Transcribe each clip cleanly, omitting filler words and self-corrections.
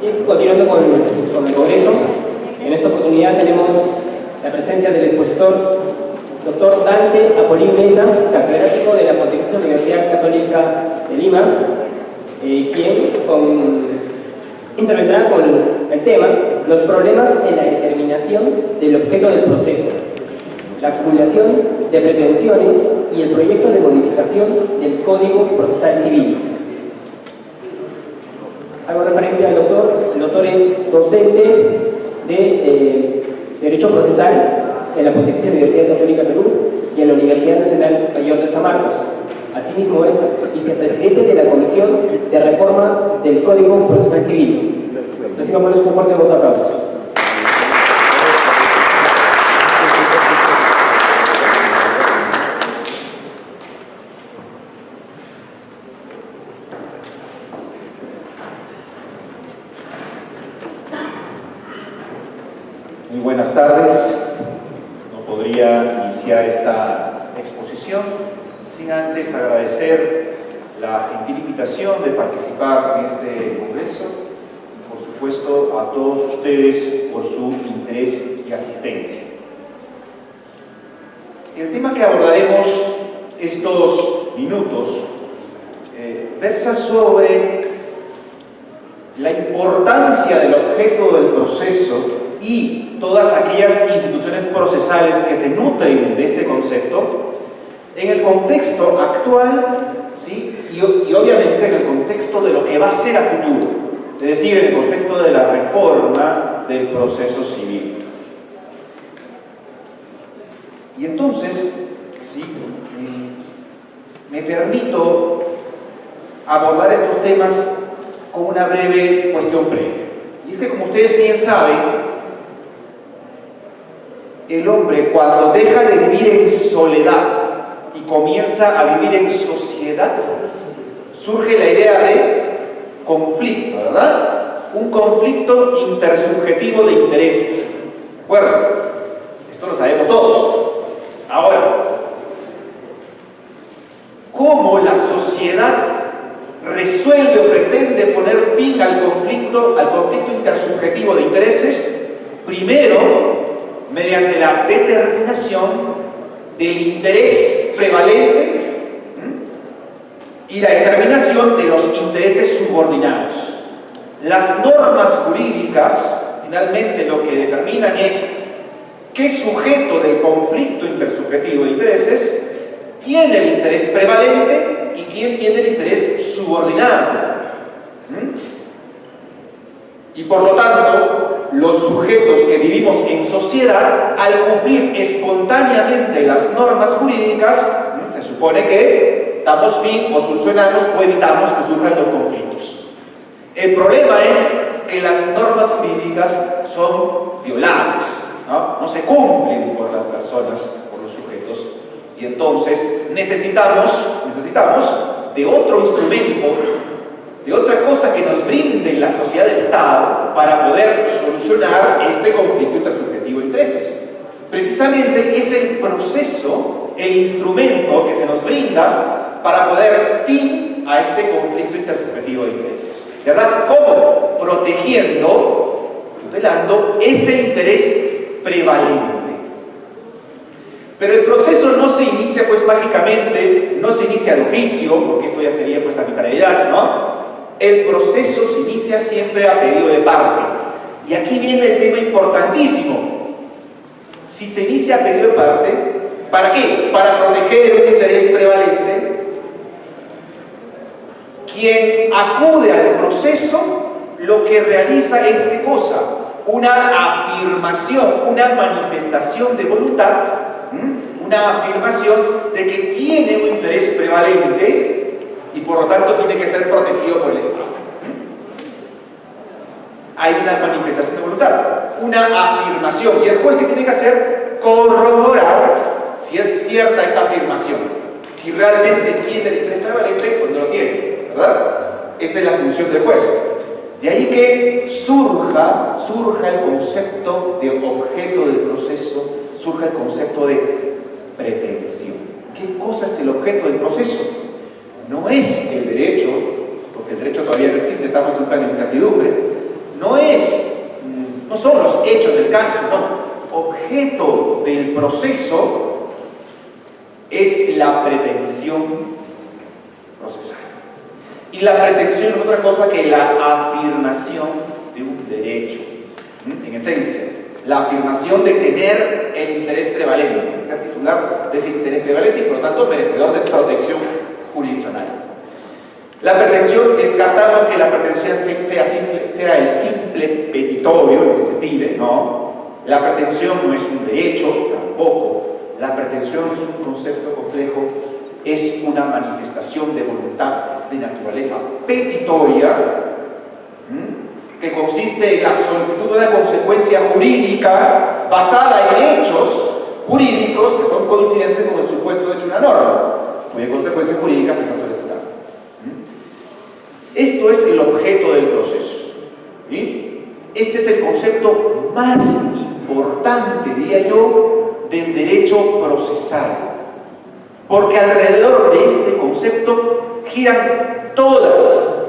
Y continuando con el Congreso, en esta oportunidad tenemos la presencia del expositor Dr. Dante Apolín Mesa, catedrático de la Pontificia Universidad Católica de Lima, quien intervendrá con el tema los problemas en la determinación del objeto del proceso, la acumulación de pretensiones y el proyecto de modificación del Código Procesal Civil. Algo referente al doctor. El doctor es docente de Derecho Procesal en la Pontificia Universidad Católica Perú y en la Universidad Nacional Mayor de San Marcos. Asimismo es vicepresidente de la Comisión de Reforma del Código Procesal Civil. Recibamos con un fuerte voto de aplausos. Muy buenas tardes. No podría iniciar esta exposición sin antes agradecer la gentil invitación de participar en este congreso y por supuesto a todos ustedes por su interés y asistencia. El tema que abordaremos estos minutos versa sobre la importancia del objeto del proceso y todas aquellas instituciones procesales que se nutren de este concepto en el contexto actual, ¿sí? y obviamente en el contexto de lo que va a ser a futuro, es decir, en el contexto de la reforma del proceso civil. Y entonces, ¿sí? Me permito abordar estos temas con una breve cuestión previa. Y es que, como ustedes bien saben, el hombre, cuando deja de vivir en soledad y comienza a vivir en sociedad, surge la idea de conflicto, ¿verdad? Un conflicto intersubjetivo de intereses. ¿De acuerdo? Esto lo sabemos todos. Ahora, ¿cómo la sociedad resuelve o pretende poner fin al conflicto intersubjetivo de intereses? Primero, mediante la determinación del interés prevalente y la determinación de los intereses subordinados. Las normas jurídicas, finalmente, lo que determinan es qué sujeto del conflicto intersubjetivo de intereses tiene el interés prevalente y quién tiene el interés subordinado. Y por lo tanto, los sujetos que vivimos en sociedad, al cumplir espontáneamente las normas jurídicas, se supone que damos fin o solucionamos o evitamos que surjan los conflictos. El problema es que las normas jurídicas son violables, no se cumplen por las personas, por los sujetos, y entonces necesitamos de otro instrumento, de otra cosa que nos brinde la sociedad del Estado para poder solucionar este conflicto intersubjetivo de intereses. Precisamente es el proceso, el instrumento que se nos brinda para poner fin a este conflicto intersubjetivo de intereses. ¿Verdad? ¿Cómo? Protegiendo, tutelando ese interés prevalente. Pero el proceso no se inicia pues mágicamente, no se inicia de oficio, porque esto ya sería pues arbitrariedad, ¿no? El proceso se inicia siempre a pedido de parte. Y aquí viene el tema importantísimo. Si se inicia a pedido de parte, ¿para qué? Para proteger un interés prevalente. Quien acude al proceso, lo que realiza es ¿qué cosa? Una afirmación, una manifestación de voluntad, una afirmación de que tiene un interés prevalente y por lo tanto tiene que ser protegido por el Estado. Hay una manifestación de voluntad, una afirmación, y el juez ¿qué tiene que hacer? Corroborar si es cierta esa afirmación, si realmente tiene el interés prevalente o no lo tiene, ¿verdad? Esta es la función del juez. De ahí que surja el concepto de objeto del proceso, surja el concepto de pretensión. ¿Qué cosa es el objeto del proceso? No es el derecho, porque el derecho todavía no existe, estamos en un plan de incertidumbre. no son los hechos del caso, no. Objeto del proceso es la pretensión procesal. Y la pretensión es otra cosa que la afirmación de un derecho. En esencia, la afirmación de tener el interés prevalente, de ser titular de ese interés prevalente y por lo tanto merecedor de protección jurisdiccional. La pretensión, descartando que la pretensión sea el simple petitorio, lo que se pide, no. La pretensión no es un derecho, tampoco. La pretensión es un concepto complejo, es una manifestación de voluntad de naturaleza petitoria, que consiste en la solicitud de una consecuencia jurídica basada en hechos jurídicos que son coincidentes con el supuesto hecho de una norma, cuya consecuencia jurídica se está solicitando. Esto es el objeto del proceso. ¿Sí? Este es el concepto más importante, diría yo, del derecho procesal, porque alrededor de este concepto giran todas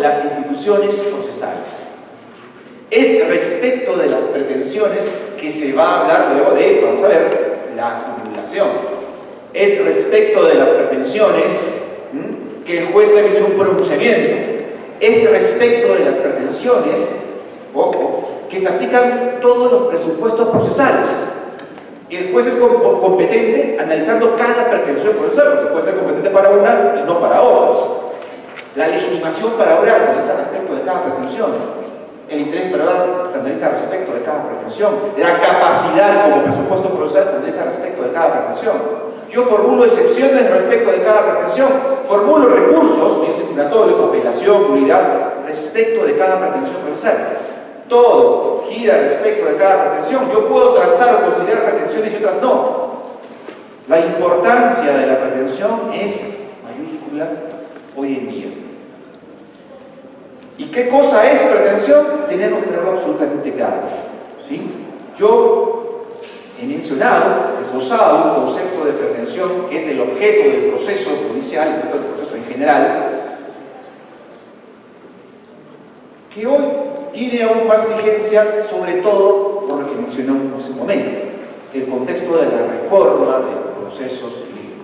las instituciones procesales. Es respecto de las pretensiones que se va a hablar luego de, vamos a ver, la acumulación. Es respecto de las pretensiones que el juez va a emitir un pronunciamiento. Es respecto de las pretensiones, ojo, que se aplican todos los presupuestos procesales. El juez es competente analizando cada pretensión procesal, porque puede ser competente para una y no para otras. La legitimación para obrar se analiza respecto de cada pretensión. El interés para obrar se analiza respecto de cada pretensión. La capacidad como presupuesto procesal se analiza respecto de cada pretensión. Yo formulo excepciones respecto de cada pretensión. Formulo recursos, medios impugnatorios, apelación, nulidad, respecto de cada pretensión procesal. Todo gira respecto de cada pretensión. Yo puedo transar o considerar pretensiones y otras no. La importancia de la pretensión es mayúscula hoy en día. ¿Y qué cosa es pretensión? Tenemos que tenerlo absolutamente claro. ¿Sí? Yo he mencionado, esbozado un concepto de pretensión que es el objeto del proceso judicial, del proceso en general, que hoy tiene aún más vigencia, sobre todo por lo que mencionamos hace un momento, el contexto de la reforma del proceso civil,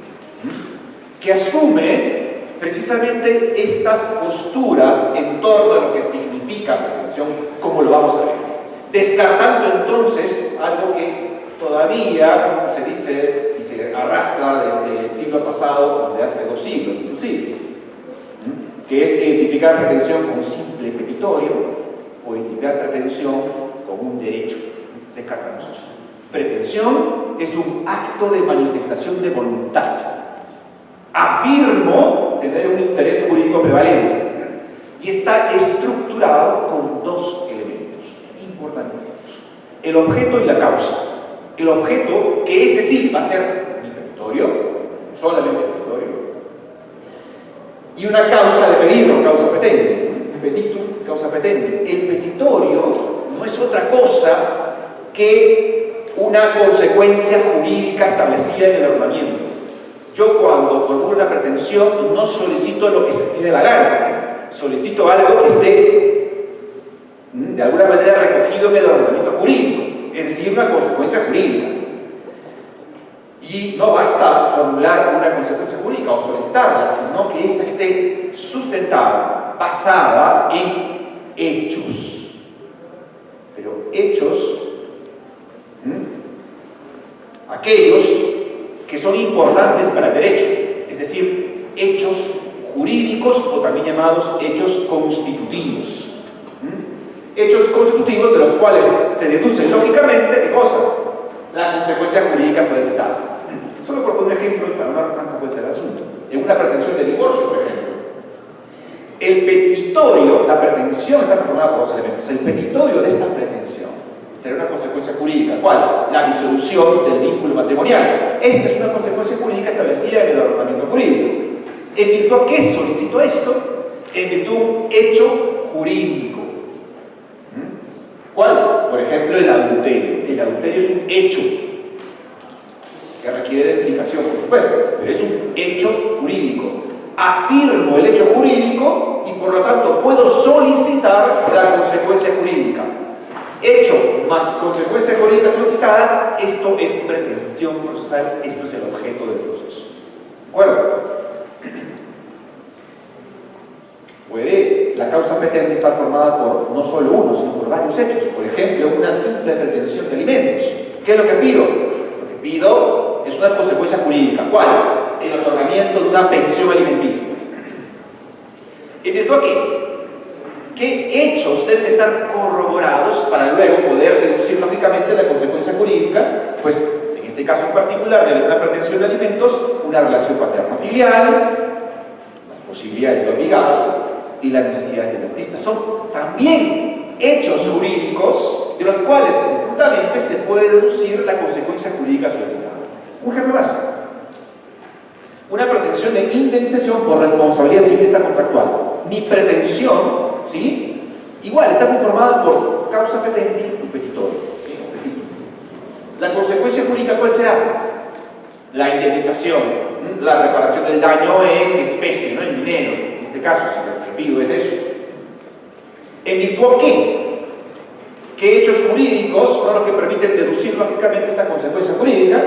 que asume precisamente estas posturas en torno a lo que significa pretensión, como lo vamos a ver, descartando entonces algo que todavía se dice y se arrastra desde el siglo pasado, desde hace 2 siglos inclusive, que es identificar pretensión con simple petitorio o identificar pretensión con un derecho. Descartamos eso. Pretensión es un acto de manifestación de voluntad. Afirmo tener un interés jurídico prevalente y está estructurado con 2 elementos importantísimos: el objeto y la causa. El objeto, que ese sí va a ser mi petitorio, solamente petitorio, y una causa de pedido, causa petente, petitum, causa petente. El petitorio no es otra cosa que una consecuencia jurídica establecida en el ordenamiento. Yo, cuando formulo una pretensión, no solicito lo que se me dé la gana, solicito algo que esté de alguna manera recogido en el ordenamiento jurídico, es decir, una consecuencia jurídica. Y no basta formular una consecuencia jurídica o solicitarla, sino que ésta esté sustentada, basada en hechos. Pero hechos, aquellos que son importantes para el derecho, es decir, hechos jurídicos o también llamados hechos constitutivos. Hechos constitutivos de los cuales se deduce lógicamente, ¿qué cosa? La consecuencia jurídica solicitada. Solo por un ejemplo y para no dar tanta vuelta al asunto. En una pretensión de divorcio, por ejemplo, el petitorio, la pretensión está conformada por 2 elementos. El petitorio de esta pretensión será una consecuencia jurídica. ¿Cuál? La disolución del vínculo matrimonial. Esta es una consecuencia jurídica establecida en el ordenamiento jurídico. ¿En virtud a qué solicito esto? En virtud de un hecho jurídico. ¿Cuál? Por ejemplo, el adulterio. El adulterio es un hecho que requiere de explicación, por supuesto, pero es un hecho jurídico. afirmo el hecho jurídico y por lo tanto puedo solicitar la consecuencia jurídica. Hecho más consecuencia jurídica solicitada, esto es pretensión procesal, esto es el objeto del proceso. ¿De acuerdo? Puede la causa petente estar formada por no solo uno, sino por varios hechos. Por ejemplo, una simple pretensión de alimentos. ¿Qué es lo que pido? Lo que pido es una consecuencia jurídica. ¿Cuál? El otorgamiento de una pensión alimenticia. ¿En virtud a qué? ¿Qué hechos deben estar corroborados para luego poder deducir lógicamente la consecuencia jurídica? Pues, en este caso en particular, de una pretensión de alimentos, una relación paterno-filial, las posibilidades del obligado y las necesidades del rentista. Son también hechos jurídicos de los cuales conjuntamente se puede deducir la consecuencia jurídica solicitada. Un ejemplo más. Una pretensión de indemnización por responsabilidad civil contractual. Mi pretensión, ¿sí? Igual, está conformada por causa petente y petitorio. La consecuencia jurídica, ¿cuál será? La indemnización, la reparación del daño en especie, no en dinero. En este caso, si lo que pido es eso. ¿En virtud a qué? ¿Qué hechos jurídicos son los que permiten deducir lógicamente esta consecuencia jurídica?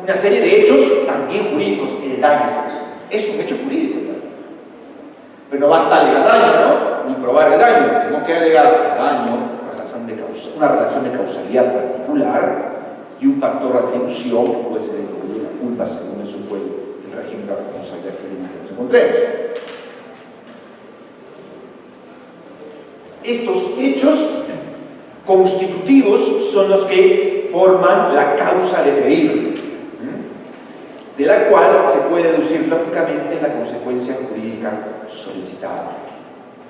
Una serie de hechos también jurídicos. El daño es un hecho jurídico. Pero no basta alegar daño, ¿no? Ni probar el daño. Tengo que alegar daño, una relación de causalidad particular y un factor de atribución que puede ser el de la culpa según el supuesto del régimen de responsabilidad civil en que nos encontremos. Estos hechos constitutivos son los que forman la causa de pedir, de la cual se puede deducir lógicamente la consecuencia jurídica solicitada.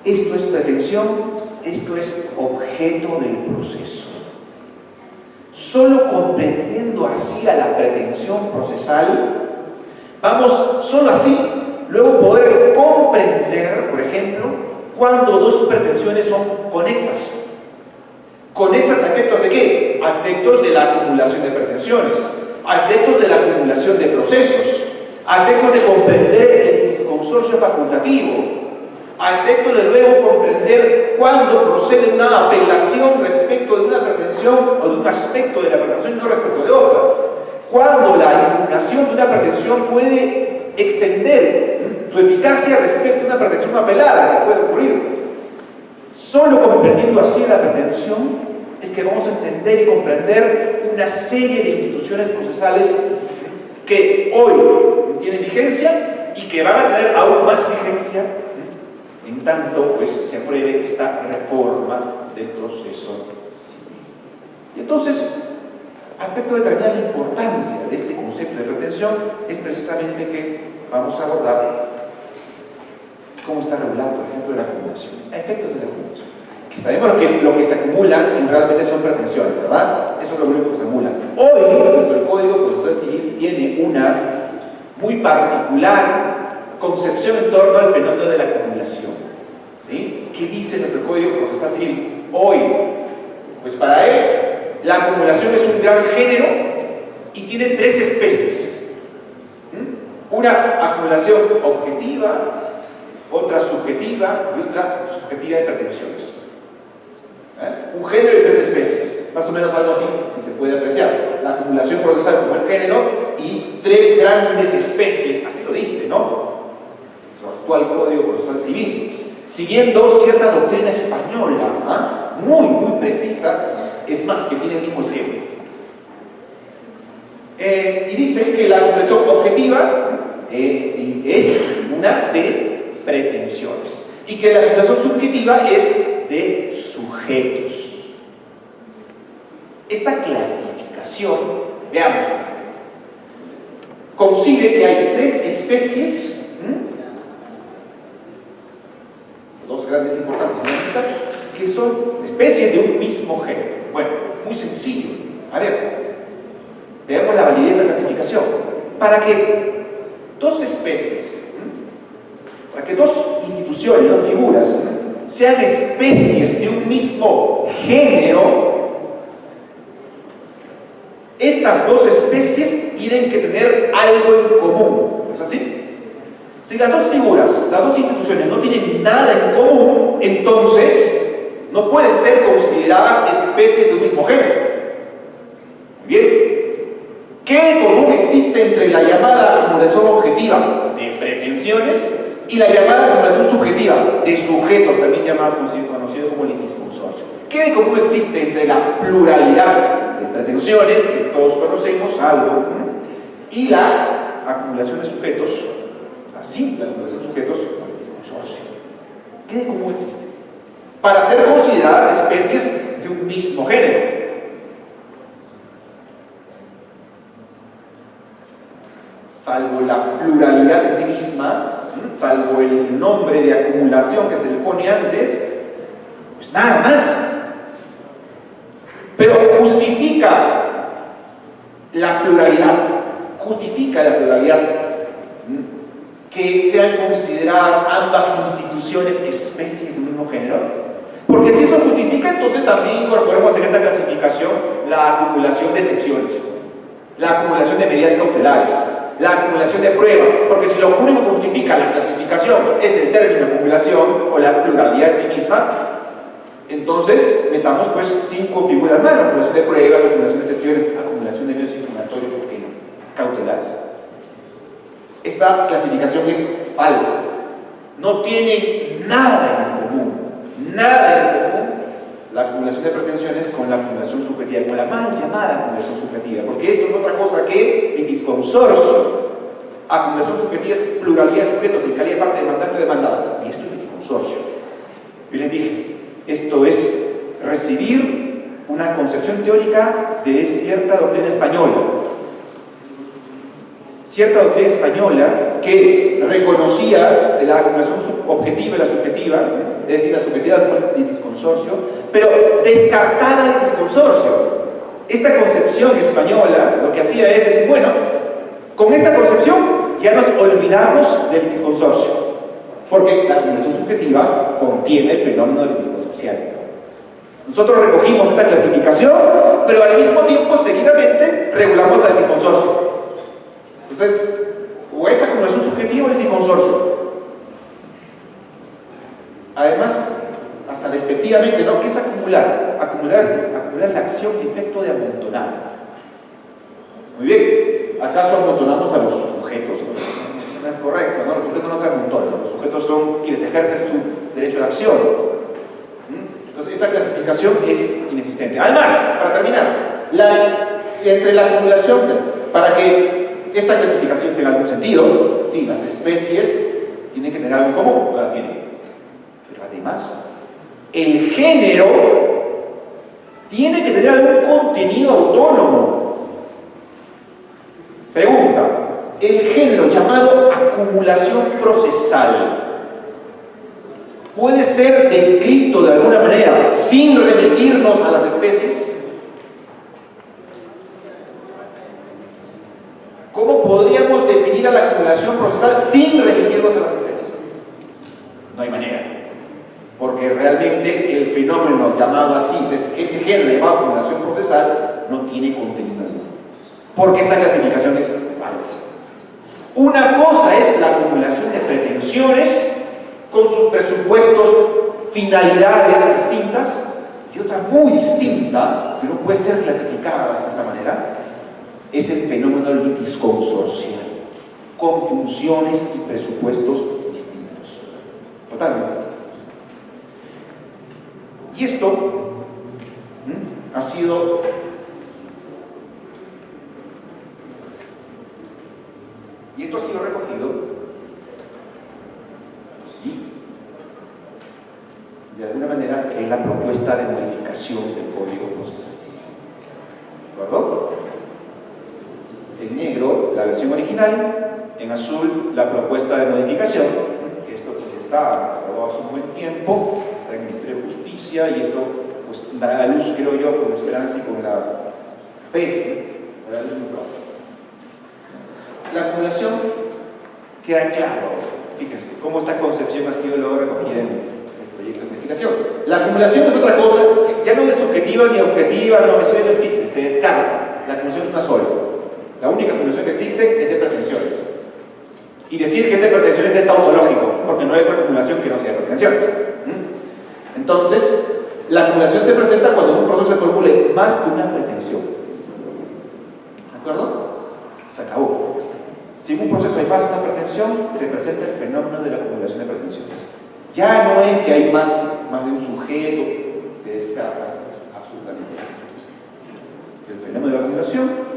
Esto es pretensión, esto es objeto del proceso. Solo comprendiendo así a la pretensión procesal, vamos solo así luego poder comprender, por ejemplo, cuando dos pretensiones son conexas. ¿Conexas a efectos de qué? A efectos de la acumulación de pretensiones, a efectos de la acumulación de procesos, a efectos de comprender el disconsorcio facultativo, a efectos de luego comprender cuándo procede una apelación respecto de una pretensión o de un aspecto de la pretensión y no respecto de otra, cuándo la impugnación de una pretensión puede extender su eficacia respecto a una pretensión apelada que puede ocurrir. Solo comprendiendo así la pretensión es que vamos a entender y comprender una serie de instituciones procesales que hoy tienen vigencia y que van a tener aún más vigencia en tanto pues, se apruebe esta reforma del proceso civil. Y entonces, a efecto de determinar la importancia de este concepto de retención, es precisamente que vamos a abordar cómo está regulado, por ejemplo, la acumulación, a efectos de la acumulación. Que sabemos lo que se acumulan realmente son pretensiones, ¿verdad? Eso es lo único que se acumula. Hoy, nuestro Código Procesal Civil tiene una muy particular concepción en torno al fenómeno de la acumulación. ¿Sí? ¿Qué dice nuestro Código Procesal Civil hoy? Pues para él, la acumulación es un gran género y tiene tres especies. Una acumulación objetiva, otra subjetiva y otra subjetiva de pretensiones. Un género y tres especies, más o menos algo así, si se puede apreciar. La acumulación procesal como el género y tres grandes especies, así lo dice, ¿no? Nuestro actual Código Procesal Civil, siguiendo cierta doctrina española, muy precisa, es más, que tiene el mismo esquema. Y dice que la acumulación objetiva es una de pretensiones y que la acumulación subjetiva es de sujetos. Esta clasificación, veamos, concibe que hay tres especies, dos grandes importantes, que son especies de un mismo género. Bueno, muy sencillo. A ver, veamos la validez de la clasificación. Para que dos especies, para que dos instituciones, dos figuras, sean especies de un mismo género, estas dos especies tienen que tener algo en común. ¿Es así? Si las dos figuras, las dos instituciones no tienen nada en común, entonces no pueden ser consideradas especies de un mismo género. Muy bien. ¿Qué de común existe entre la llamada acumulación objetiva de pretensiones y la llamada acumulación subjetiva de sujetos, también llamado conocido como litisconsorcio? ¿Qué de común existe entre la pluralidad de pretensiones, que todos conocemos algo, y la acumulación de sujetos, la simple acumulación de sujetos con litisconsorcio? ¿Qué de común existe? Para ser consideradas especies de un mismo género. Salvo la pluralidad en sí misma, salvo el nombre de acumulación que se le pone antes, pues nada más. Pero justifica la pluralidad que sean consideradas ambas instituciones especies de un mismo género. Porque si eso justifica, entonces también incorporemos en esta clasificación la acumulación de excepciones, la acumulación de medidas cautelares, la acumulación de pruebas, porque si lo único que justifica la clasificación es el término acumulación o la pluralidad en sí misma, entonces metamos pues 5 figuras más: acumulación de pruebas, acumulación de excepciones, acumulación de medios informatorios, ¿por qué no? Cautelares. Esta clasificación es falsa, no tiene nada en común la acumulación de pretensiones con la acumulación subjetiva, con la mal llamada acumulación subjetiva, porque esto no es otra cosa que litisconsorcio. Acumulación subjetiva es pluralidad de sujetos en calidad de parte demandante o demandada, y esto es litisconsorcio. Yo les dije, esto es recibir una concepción teórica de cierta doctrina española. Cierta doctrina española que reconocía la acumulación objetiva y la subjetiva, es decir, la subjetiva como el litisconsorcio, pero descartaba el litisconsorcio. Esta concepción española lo que hacía es decir, bueno, con esta concepción ya nos olvidamos del litisconsorcio, porque la acumulación subjetiva contiene el fenómeno del litisconsorcial. Nosotros recogimos esta clasificación, pero al mismo tiempo, seguidamente, regulamos al litisconsorcio. Entonces, o es acumulación subjetiva o litisconsorcio. Además, hasta despectivamente, ¿no? ¿Qué es acumular? Acumular la acción y efecto de amontonar. Muy bien, ¿acaso amontonamos a los sujetos? No es correcto, ¿no? Los sujetos no se amontonan, los sujetos son quienes ejercen su derecho de acción. Entonces, esta clasificación es inexistente. Además, para terminar, entre la acumulación, para que esta clasificación tenga algún sentido, sí, las especies tienen que tener algo en común, no la tienen. Pero además, el género tiene que tener algún contenido autónomo. Pregunta: el género llamado acumulación procesal ¿puede ser descrito de alguna manera sin remitirnos a las especies? ¿Cómo podríamos definir a la acumulación procesal sin remitirnos a las especies? No hay manera, porque realmente el fenómeno llamado así, este género llamado acumulación procesal, no tiene contenido alguno, porque esta clasificación es falsa. Una cosa es la acumulación de pretensiones con sus presupuestos, finalidades distintas, y otra muy distinta, que no puede ser clasificada de esta manera, es el fenómeno litisconsorcial, con funciones y presupuestos distintos, totalmente distintos. Y esto ha sido recogido, ¿sí?, de alguna manera en la propuesta de modificación del Código Procesal Civil. ¿De acuerdo? En negro la versión original, en azul la propuesta de modificación, que esto pues ya está aprobado hace un buen tiempo, está en el Ministerio de Justicia, y esto pues dará la luz, creo yo, con esperanza y con la fe, dará la luz muy pronto. La acumulación queda claro, fíjense, cómo esta concepción ha sido luego recogida en el proyecto de modificación. La acumulación es otra cosa, ya no es subjetiva ni objetiva, no, eso ya no existe, se descarta. La acumulación es una sola. La única acumulación que existe es de pretensiones. Y decir que es de pretensiones es tautológico, porque no hay otra acumulación que no sea de pretensiones. Entonces, la acumulación se presenta cuando en un proceso se formule más de una pretensión. ¿De acuerdo? Se acabó. Si en un proceso hay más de una pretensión, se presenta el fenómeno de la acumulación de pretensiones. Ya no es que hay más de un sujeto, se descarta absolutamente esto. El fenómeno de la acumulación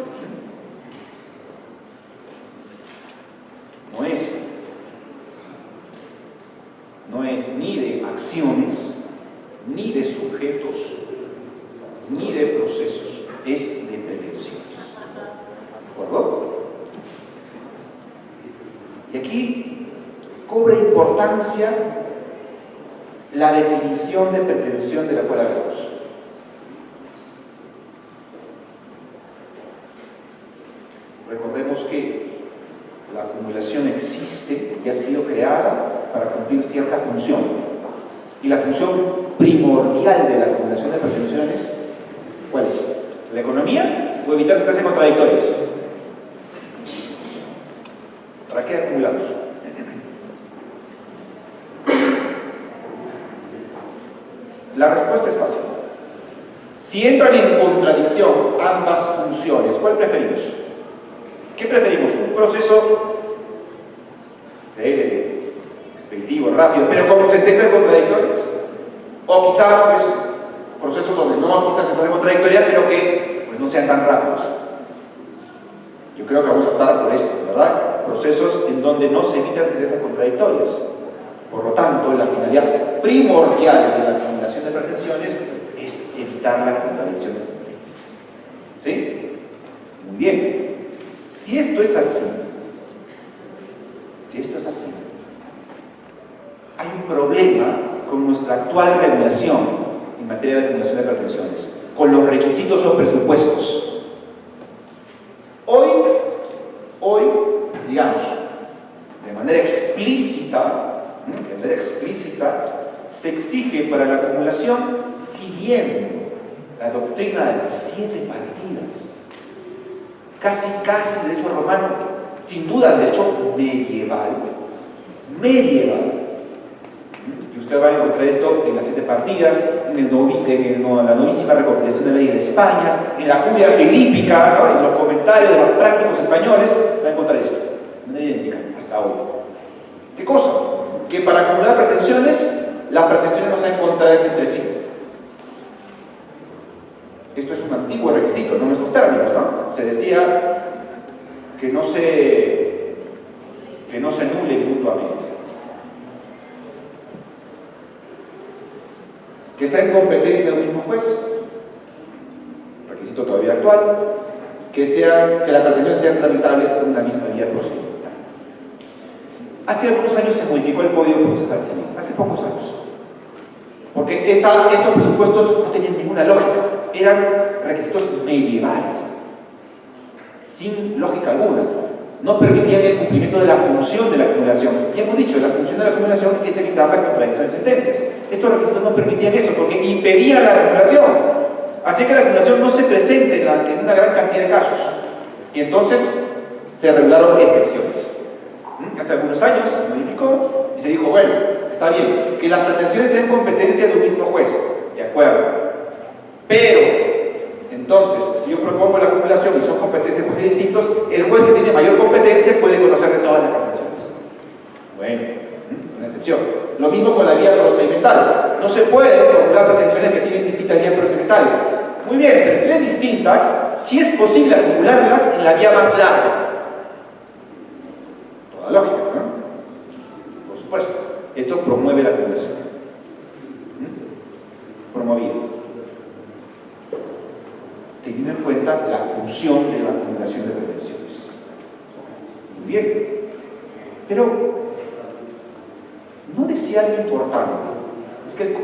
no es ni de acciones, ni de sujetos, ni de procesos, es de pretensiones. ¿De acuerdo? Y aquí cobra importancia la definición de pretensión de la cual hablamos. Recordemos que la acumulación existe y ha sido creada para cumplir cierta función. Y la función primordial de la acumulación de pretensiones, ¿cuál es? ¿La economía o evitar sentencias contradictorias? ¿Para qué acumulamos? La respuesta es fácil. Si entran en contradicción ambas funciones, ¿cuál preferimos? ¿Qué preferimos? ¿Un proceso célebre, expeditivo, rápido, pero con sentencias contradictorias? O quizá, pues, procesos donde no existan sentencias contradictorias, pero que pues, no sean tan rápidos. Yo creo que vamos a optar por esto, ¿verdad? Procesos en donde no se evitan sentencias contradictorias. Por lo tanto, la finalidad primordial de la acumulación de pretensiones es evitar la contradicción de sentencias. ¿Sí? Muy bien. Si esto es así, hay un problema con nuestra actual regulación en materia de acumulación de pretensiones, con los requisitos o presupuestos. Hoy, digamos, de manera explícita, se exige para la acumulación, si bien la doctrina de las 7 partidas, casi derecho romano, sin duda derecho medieval, y usted va a encontrar esto en las 7 partidas, en la novísima recopilación de leyes de España, en la curia filípica, ¿no? En los comentarios de los prácticos españoles, va a encontrar esto, de manera idéntica, hasta hoy. ¿Qué cosa? Que para acumular pretensiones, las pretensiones no sean contrarias entre sí. Esto es un antiguo requisito, no en estos términos, ¿no? Se decía que no se anulen mutuamente. Que sea en competencia del mismo juez, requisito todavía actual, que las pretensiones sean tramitables en una misma vía procedimental. Hace algunos años se modificó el Código Procesal Civil, hace pocos años, porque estos presupuestos no tenían ninguna lógica, eran requisitos medievales, sin lógica alguna, no permitían el cumplimiento de la función de la acumulación. Y hemos dicho, la función de la acumulación es evitar la contradicción de sentencias. Estos requisitos no permitían eso porque impedían la acumulación, hacía que la acumulación no se presente en una gran cantidad de casos, y entonces se regularon excepciones. Hace algunos años se modificó y se dijo, bueno, está bien, que las pretensiones sean competencia de un mismo juez, de acuerdo, pero entonces, si yo propongo la acumulación y son competencias de jueces distintos, el juez que tiene mayor competencia puede conocer de todas las pretensiones. Bueno, una excepción. Lo mismo con la vía procedimental. No se puede formular pretensiones que tienen distintas vías procedimentales. Muy bien, pero si tienen distintas, sí es posible acumularlas en la vía más larga. Toda lógica, ¿no? Por supuesto. Esto promueve la acumulación. Promovido. Teniendo en cuenta la función de la acumulación de pretensiones. Muy bien. Pero no decía algo importante. Es que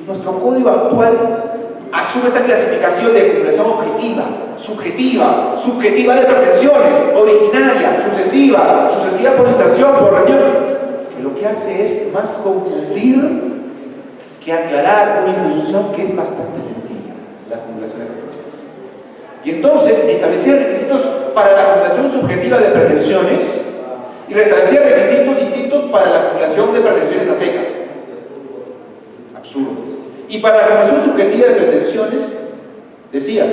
nuestro código actual asume esta clasificación de acumulación objetiva, subjetiva de pretensiones, originaria, sucesiva por inserción, por reunión, que lo que hace es más confundir que aclarar una institución que es bastante sencilla, la acumulación de pretensiones. Y entonces establecía requisitos para la acumulación subjetiva de pretensiones y establecía requisitos distintos para la acumulación de pretensiones a secas. Absurdo. Y para la acumulación subjetiva de pretensiones, decía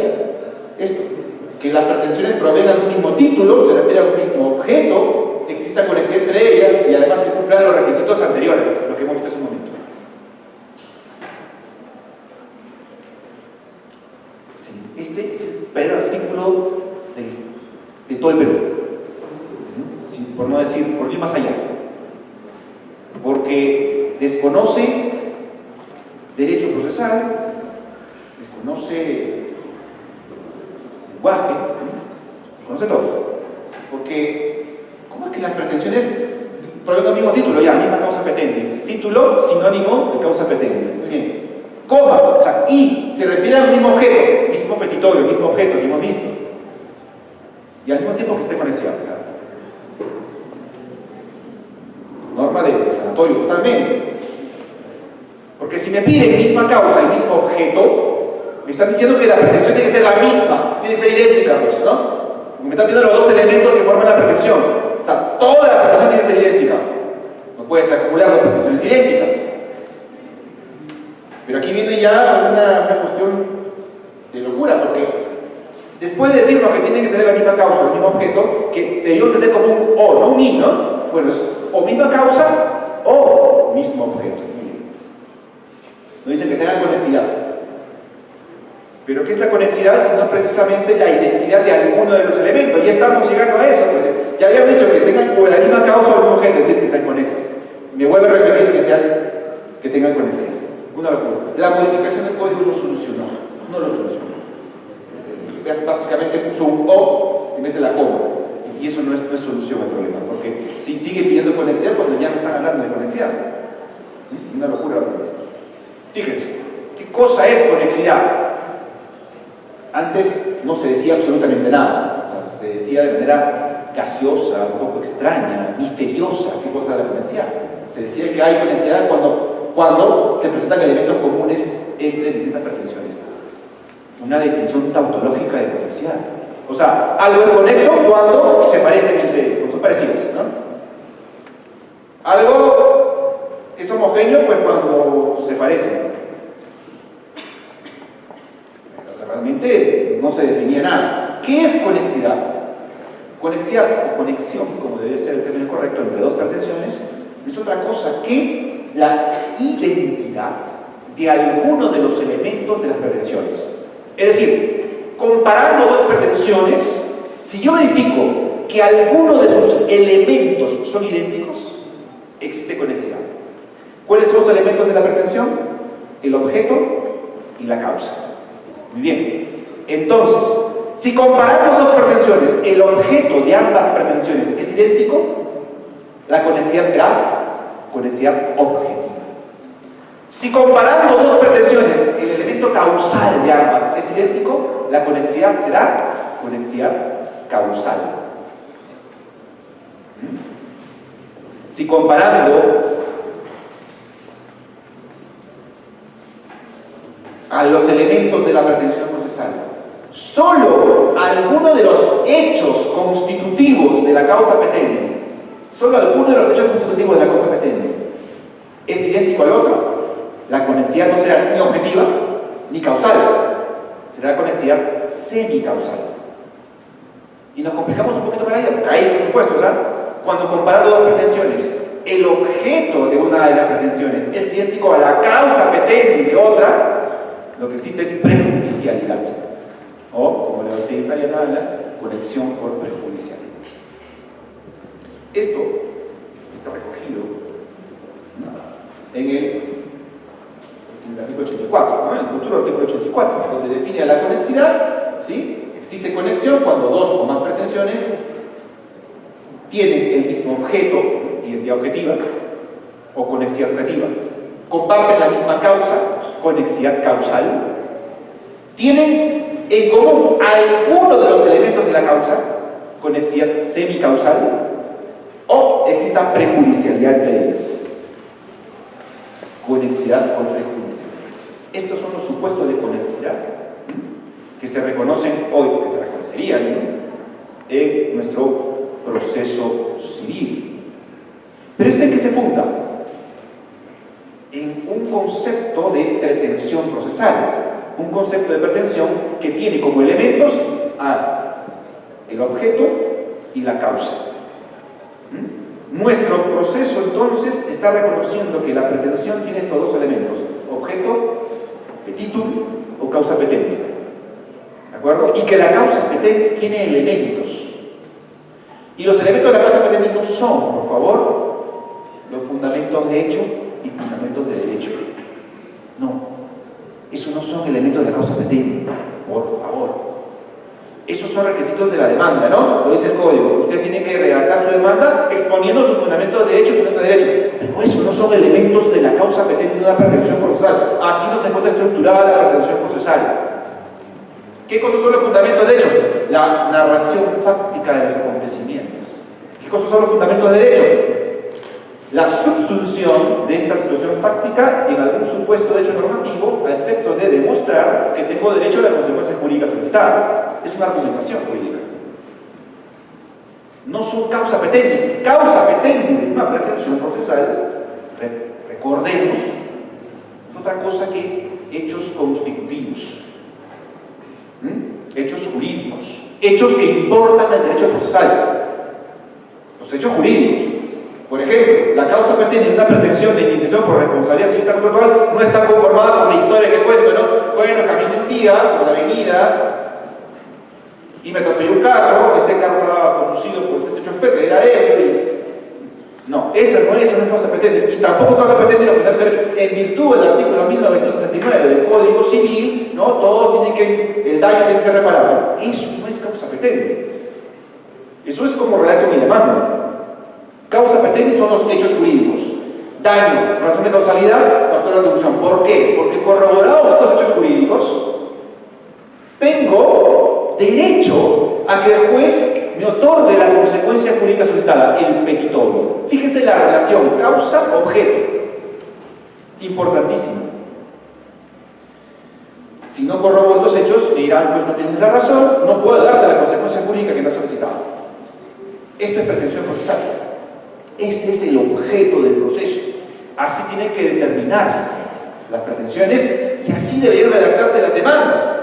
esto, que las pretensiones provengan de un mismo título, se refiere a un mismo objeto, exista conexión entre ellas y además se cumplan los requisitos anteriores, lo que hemos visto hace un momento. Sí, este es el peor artículo de todo el Perú, sí, por no decir, por ir más allá, porque desconoce derecho procesal, desconoce lenguaje, desconoce todo, porque ¿cómo es que las pretensiones provengan del mismo título? Ya, misma causa petente, título sinónimo de causa petente, muy bien, coma, o sea, y se refiere al mismo objeto, mismo petitorio, mismo objeto que hemos visto, y al mismo tiempo que esté conexionado. Norma de sanatorio totalmente. Porque si me piden misma causa y mismo objeto, me están diciendo que la pretensión tiene que ser la misma, tiene que ser idéntica, pues, ¿no? Me están pidiendo los dos elementos que forman la pretensión. O sea, toda la pretensión tiene que ser idéntica. No puedes acumular dos pretensiones idénticas. Pero aquí viene ya una cuestión de locura, porque después de decirnos que tienen que tener la misma causa, el mismo objeto, que debieron tener como un o, no un y, ¿no? Bueno, es o misma causa o mismo objeto. No dicen que tengan conexidad. Pero ¿qué es la conexidad? Sino precisamente la identidad de alguno de los elementos. Ya estamos llegando a eso. Pues, ya había dicho que tengan o la misma causa o el mismo objeto, es decir, que sean conexas. Me vuelve a repetir que tengan conexión. Una locura. La modificación del código lo solucionó. No lo solucionó. Básicamente puso un o en vez de la coma. Y eso no es solución al problema, porque si sigue pidiendo conexión cuando ya no están hablando de conexión. Una locura realmente. Fíjense, ¿qué cosa es conexidad? Antes no se decía absolutamente nada, o sea, se decía de manera gaseosa, un poco extraña, misteriosa, ¿qué cosa es la conexidad? Se decía que hay conexidad cuando se presentan elementos comunes entre distintas pretensiones. Una definición tautológica de conexidad. O sea, algo es conexo cuando se parecen cuando son parecidos, ¿no? Algo es homogéneo pues cuando se parecen. Realmente no se definía nada. ¿Qué es conexidad? Conexidad o conexión, como debería ser el término correcto, entre dos pretensiones, es otra cosa que la identidad de alguno de los elementos de las pretensiones. Es decir, comparando dos pretensiones, si yo verifico que alguno de sus elementos son idénticos, existe conexidad. ¿Cuáles son los elementos de la pretensión? El objeto y la causa. Muy bien. Entonces, si comparando dos pretensiones, el objeto de ambas pretensiones es idéntico, la conexidad será conexidad objetiva. Si comparando dos pretensiones, el elemento causal de ambas es idéntico, la conexidad será conexidad causal. Si comparando a los elementos de la pretensión procesal, solo alguno de los hechos constitutivos de la causa petente, solo alguno de los hechos constitutivos de la causa petente es idéntico al otro, la conexidad no será ni objetiva ni causal, será conexidad semicausal. Y nos complicamos un poquito para ella, porque ahí, por supuesto, ¿verdad? Cuando comparando dos pretensiones, el objeto de una de las pretensiones es idéntico a la causa petente de otra, lo que existe es prejudicialidad, o, como la doctrina italiana habla, conexión por prejudicialidad. Esto está recogido en el artículo 84, ¿no? El futuro artículo 84, donde define la conexidad, ¿sí? Existe conexión cuando dos o más pretensiones tienen el mismo objeto, identidad objetiva, o conexidad objetiva, comparten la misma causa, conexidad causal, tienen en común alguno de los elementos de la causa, conexidad semicausal, o exista prejudicialidad entre ellas. Conexidad o prejudicialidad. Estos son los supuestos de conexidad que se reconocen hoy, que se reconocerían en nuestro proceso civil. ¿Pero esto en qué se funda? En un concepto de pretensión procesal. Un concepto de pretensión que tiene como elementos el objeto y la causa. Nuestro proceso entonces está reconociendo que la pretensión tiene estos dos elementos: objeto, petitum o causa petendi. ¿De acuerdo? Y que la causa petendi tiene elementos. Y los elementos de la causa petendi no son, por favor, los fundamentos de hecho y fundamentos de derecho. No, esos no son elementos de la causa petendi, por favor. Esos son requisitos de la demanda, ¿no? Lo dice el código. Usted tiene que redactar su demanda exponiendo sus fundamentos de hecho y fundamentos de derecho. Pero esos no son elementos de la causa petendi de una pretensión procesal. Así no se encuentra estructurada la pretensión procesal. ¿Qué cosas son los fundamentos de hecho? La narración fáctica de los acontecimientos. ¿Qué cosas son los fundamentos de derecho? La subsunción de esta situación fáctica en algún supuesto de hecho normativo a efecto de demostrar que tengo derecho a la consecuencia jurídica solicitada. Es una argumentación jurídica. No son causa petendi. Causa petendi de una pretensión procesal, recordemos, es otra cosa que hechos constitutivos. Hechos jurídicos, hechos que importan el derecho procesal, los hechos jurídicos. Por ejemplo, la causa petendi de una pretensión de indemnización por responsabilidad civil contractual no está conformada por la historia que cuento, ¿no? Bueno, caminé un día por la avenida y me atropelló un carro, este carro estaba conducido por este chofer que era ebrio y... No, esa no es causa petendi, y tampoco causa petendi la fundamental derecho. En virtud del artículo 1969 del Código Civil, ¿no? Todos tienen que, el daño tiene que ser reparado. Eso no es causa petendi. Eso es como relato mi demanda. Causa petendi son los hechos jurídicos. Daño, razón de causalidad, factor de atribución. ¿Por qué? Porque corroborados estos hechos jurídicos, tengo derecho a que el juez me otorgue la consecuencia jurídica solicitada, el petitorio. Fíjese la relación causa-objeto. Importantísimo. Si no corroboro estos hechos, me dirán, pues no tienes la razón, no puedo darte la consecuencia jurídica que me has solicitado. Esto es pretensión procesal. Este es el objeto del proceso. Así tienen que determinarse las pretensiones y así deberían redactarse las demandas.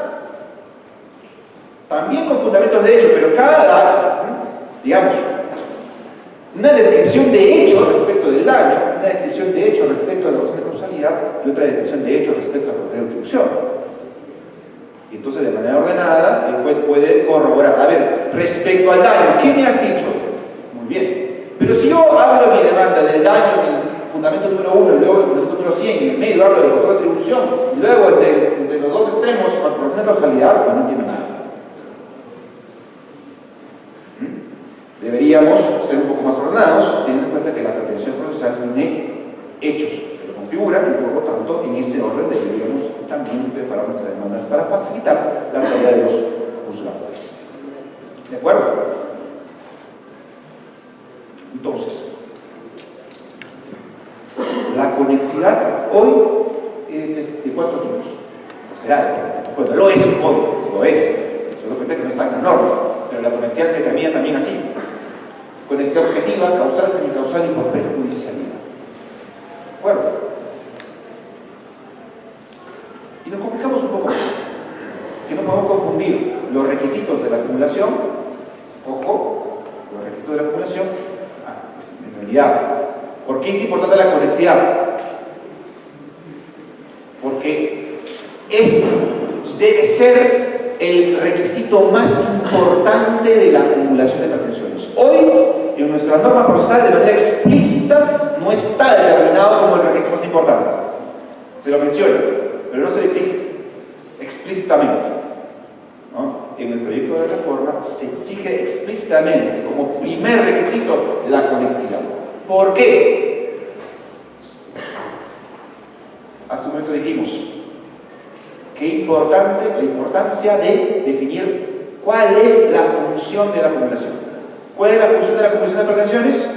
También con fundamentos de hecho, pero digamos, una descripción de hecho respecto del daño, una descripción de hecho respecto a la razón de causalidad y otra descripción de hecho respecto a la factor de atribución. Y entonces, de manera ordenada, el juez puede corroborar. A ver, respecto al daño, ¿qué me has dicho? Muy bien. Pero si yo hablo en mi demanda del daño en el fundamento número 1 y luego el fundamento número 100 y en medio hablo del factor de atribución y luego entre los dos extremos, por razón de causalidad, pues no entiendo nada. Deberíamos ser un poco más ordenados, teniendo en cuenta que la pretensión procesal tiene hechos que lo configuran y por lo tanto en ese orden deberíamos también preparar nuestras demandas para facilitar la tarea de los juzgadores. ¿De acuerdo? Entonces, la conexidad hoy es de 4 tipos. O será de 4 tipos. Bueno, lo es hoy, lo es. Solo cuenta que no está en la norma, pero la conexidad se determina también así. Conexión objetiva, causal, semicausal y por prejudicialidad. ¿De acuerdo? Y nos complicamos un poco más. Que no podemos confundir los requisitos de la acumulación, ojo, los requisitos de la acumulación, pues en realidad, ¿por qué es importante la conexidad? Porque es y debe ser el requisito más importante de la acumulación de pretensiones. Hoy, en nuestra norma procesal, de manera explícita, no está determinado como el requisito más importante. Se lo menciona, pero no se le exige explícitamente, ¿no? En el proyecto de reforma se exige explícitamente como primer requisito la conexidad. ¿Por qué? Hace un momento dijimos qué importante la importancia de definir cuál es la función de la acumulación. ¿Cuál es la función de la acumulación de pretensiones?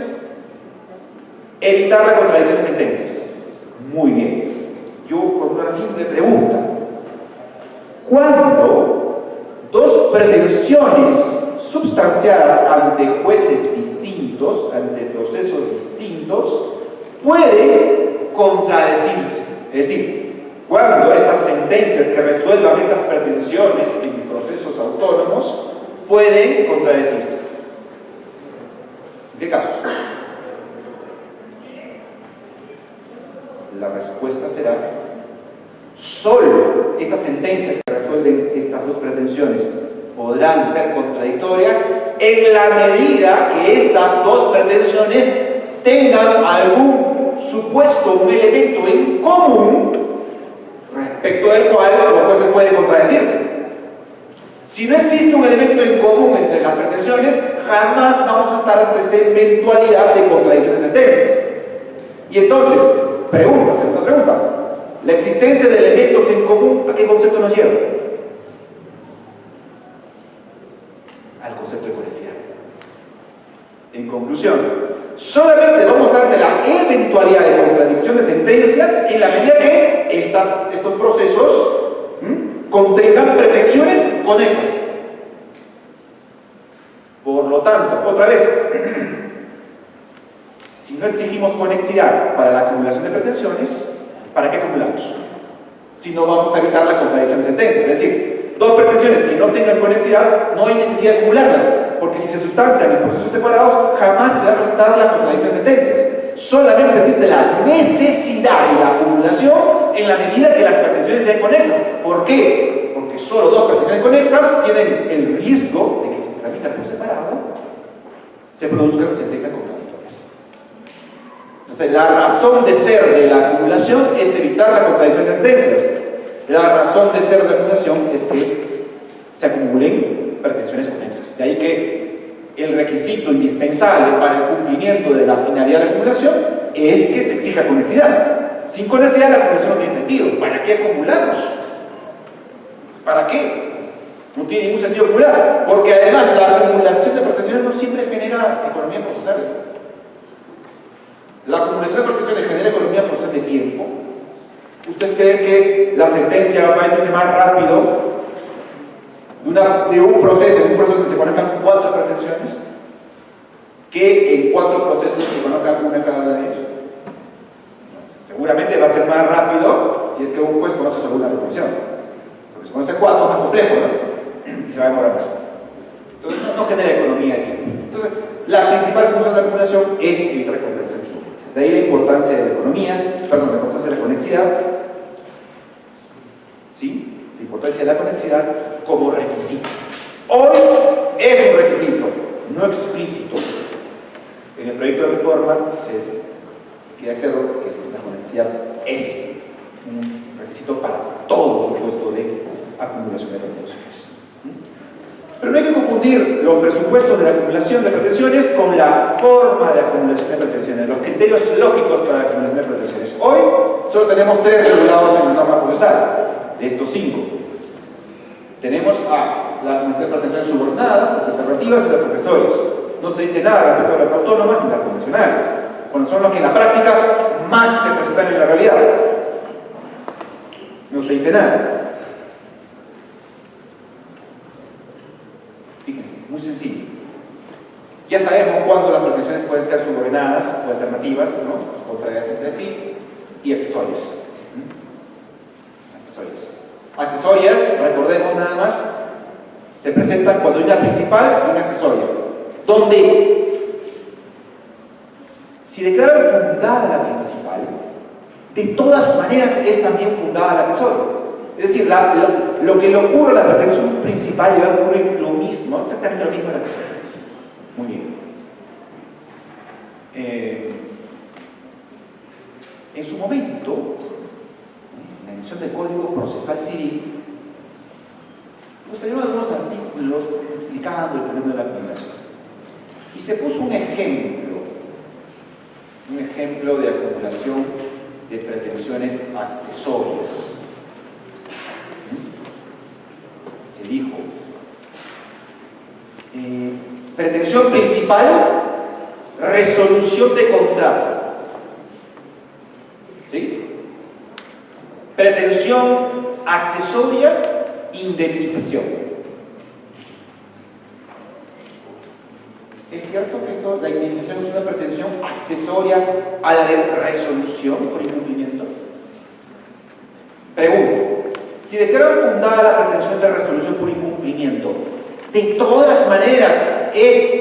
Evitar la contradicción de sentencias. Muy bien. Yo formulo una simple pregunta. ¿Cuándo dos pretensiones substanciadas ante jueces distintos distintos, ante procesos distintos, puede contradecirse. Es decir, cuando estas sentencias que resuelvan estas pretensiones en procesos autónomos pueden contradecirse. ¿En qué casos? La respuesta será: solo esas sentencias que resuelven estas dos pretensiones podrán ser contradictorias en la medida que estas dos pretensiones tengan algún supuesto, un elemento en común respecto del cual los jueces pueden contradecirse. Si no existe un elemento en común entre las pretensiones, jamás vamos a estar ante esta eventualidad de contradicciones de sentencias. Y entonces, segunda pregunta: ¿la existencia de elementos en común a qué concepto nos lleva? Al concepto de conexidad. En conclusión, solamente vamos a estar ante la eventualidad de contradicción de sentencias en la medida que estos procesos contengan pretensiones conexas. Por lo tanto, otra vez, si no exigimos conexidad para la acumulación de pretensiones, ¿para qué acumulamos? Si no vamos a evitar la contradicción de sentencias. Es decir, dos pretensiones que no tengan conexidad, no hay necesidad de acumularlas, porque si se sustancian en procesos separados, jamás se va a presentar la contradicción de sentencias. Solamente existe la necesidad de la acumulación en la medida que las pretensiones sean conexas. ¿Por qué? Porque solo dos pretensiones conexas tienen el riesgo de que, si se tramitan por separado, se produzcan sentencias contradictorias. Entonces, la razón de ser de la acumulación es evitar la contradicción de sentencias. La razón de ser de la acumulación es que se acumulen pretensiones conexas. De ahí que el requisito indispensable para el cumplimiento de la finalidad de la acumulación es que se exija conexidad. Sin conexidad la acumulación no tiene sentido. ¿Para qué acumulamos? ¿Para qué? No tiene ningún sentido acumular, porque además la acumulación de pretensiones no siempre genera economía procesal. La acumulación de pretensiones genera economía procesal de tiempo. ¿Ustedes creen que la sentencia va a irse más rápido de un proceso donde se conozcan 4 pretensiones que en 4 procesos que conozcan una cada una de ellos? Seguramente va a ser más rápido si es que un juez conoce solo una pretensión. Porque si conoce 4 es más complejo, ¿no? Y se va a demorar más. Entonces no genera economía de tiempo. Entonces, la principal función de la acumulación es evitar contradicciones de sentencias. De ahí la importancia de la la importancia de la conexidad. ¿Sí? La importancia de la conexidad como requisito. Hoy es un requisito, no explícito. En el proyecto de reforma queda claro que la conexidad es un requisito para todo supuesto de acumulación de pretensiones. Pero no hay que confundir los presupuestos de la acumulación de pretensiones con la forma de acumulación de pretensiones, los criterios lógicos para la acumulación de pretensiones. Hoy solo tenemos 3 regulados en la norma procesal, de estos 5. Tenemos la acumulación de pretensiones subordinadas, las alternativas y las accesorias. No se dice nada respecto a las autónomas ni las convencionales, cuando son los que en la práctica más se presentan en la realidad. No se dice nada. Fíjense, muy sencillo. Ya sabemos cuándo las pretensiones pueden ser subordinadas o alternativas, ¿no? Contrarias entre sí, y accesorias. Accesorias, recordemos nada más, se presentan cuando hay una principal y una accesoria, donde si declaran fundada la principal, de todas maneras es también fundada la accesoria. Es decir, lo que le ocurre a la pretensión principal le va a ocurrir lo mismo, exactamente lo mismo a la accesoria. Muy bien. En su momento, en la emisión del Código Procesal Civil, pues salieron algunos artículos explicando el fenómeno de la acumulación. Y se puso un ejemplo de acumulación de pretensiones accesorias. Se dijo, pretensión principal, resolución de contrato. ¿Sí? Pretensión accesoria, indemnización. ¿Es cierto que esto ¿acaso la indemnización es una pretensión accesoria a la de resolución por incumplimiento? Pregunto, si declaro fundada la pretensión de resolución por incumplimiento, ¿de todas maneras es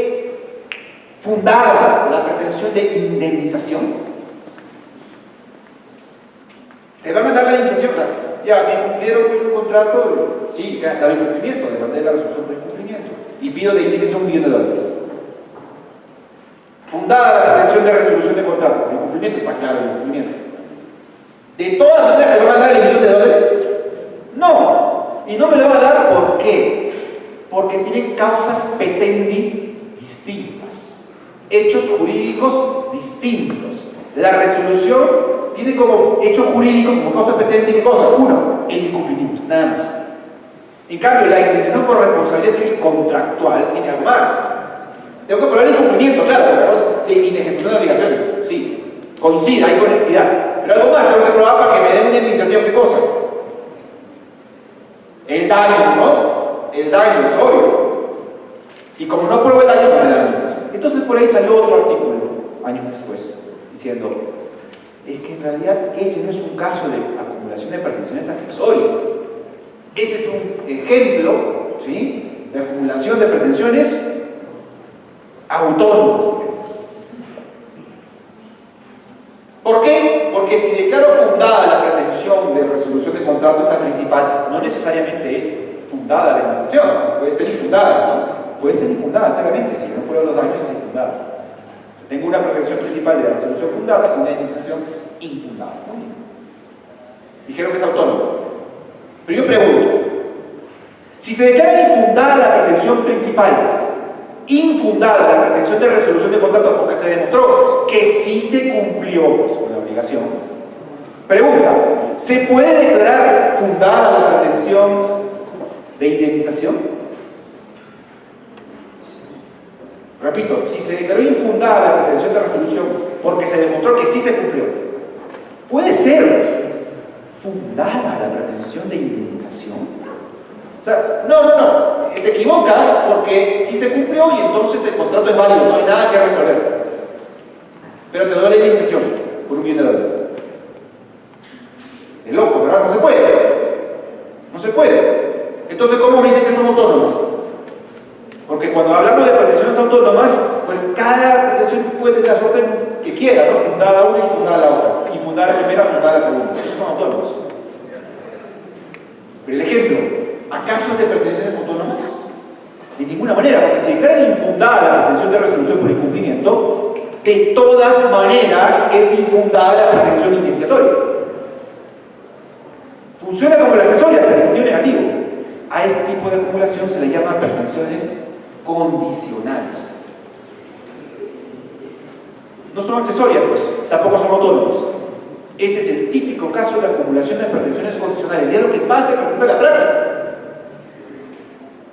fundada la pretensión de indemnización? ¿Te van a dar la indemnización? O sea, ya, me incumplieron pues un contrato, sí, claro, incumplimiento, demandé la resolución por incumplimiento y pido de indemnización $1.000.000. Fundada la pretensión de resolución de contrato por incumplimiento, está claro el incumplimiento. ¿De todas maneras te van a dar el $1.000.000? No, y no me lo van a dar, ¿por qué? Porque tienen causas petendi distintas, hechos jurídicos distintos. La resolución tiene como hecho jurídico, como causa petendi, ¿qué cosa? Uno, el incumplimiento, nada más. En cambio, la indemnización por responsabilidad civil contractual tiene algo más. Tengo que probar el incumplimiento, claro, de inejecución de obligaciones, sí, coincide, hay conexidad. Pero algo más tengo que probar para que me den una indemnización, ¿qué cosa? El daño, ¿no? El daño es obvio. Y como no pruebo el daño, no me dan la indemnización. Entonces por ahí salió otro artículo, años después, diciendo, es que en realidad ese no es un caso de acumulación de pretensiones accesorias. Ese es un ejemplo, ¿sí?, de acumulación de pretensiones autónomas. ¿Por qué? Porque si declaro fundada la pretensión de resolución de contrato, esta principal, no necesariamente es fundada la indemnización, puede ser infundada, ¿no? Puede ser infundada claramente, si no pruebo los daños es infundada. Tengo una pretensión principal de la resolución fundada con una indemnización infundada. Muy bien. Dijeron que es autónomo. Pero yo pregunto, si se declara infundada la pretensión principal, infundada la pretensión de resolución de contrato porque se demostró que sí se cumplió pues, con la obligación, pregunta, ¿se puede declarar fundada la pretensión de indemnización? Repito, si se declaró infundada la pretensión de resolución porque se demostró que sí se cumplió, ¿puede ser fundada la pretensión de indemnización? O sea, no, te equivocas porque sí se cumplió y entonces el contrato es válido, no hay nada que resolver. Pero te doy la indemnización por $1.000.000. Es loco, ¿verdad? No se puede, pues. No se puede. Entonces, ¿cómo me dicen que son autónomas? Porque cuando hablamos de pretensiones autónomas, pues cada pretensión puede tener la suerte que quiera, ¿no? Fundada una y infundada la otra. Infundada la primera, fundada la segunda. Esos son autónomos. Pero el ejemplo, ¿acaso es de pretensiones autónomas? De ninguna manera, porque si declara infundada la pretensión de resolución por incumplimiento, de todas maneras es infundada la pretensión indemnizatoria. Funciona como la accesoria, pero en sentido negativo. A este tipo de acumulación se le llama pretensiones condicionales. No son accesorias, pues, tampoco son autónomos. Este es el típico caso de acumulación de pretensiones condicionales, y es lo que más se presenta en la práctica.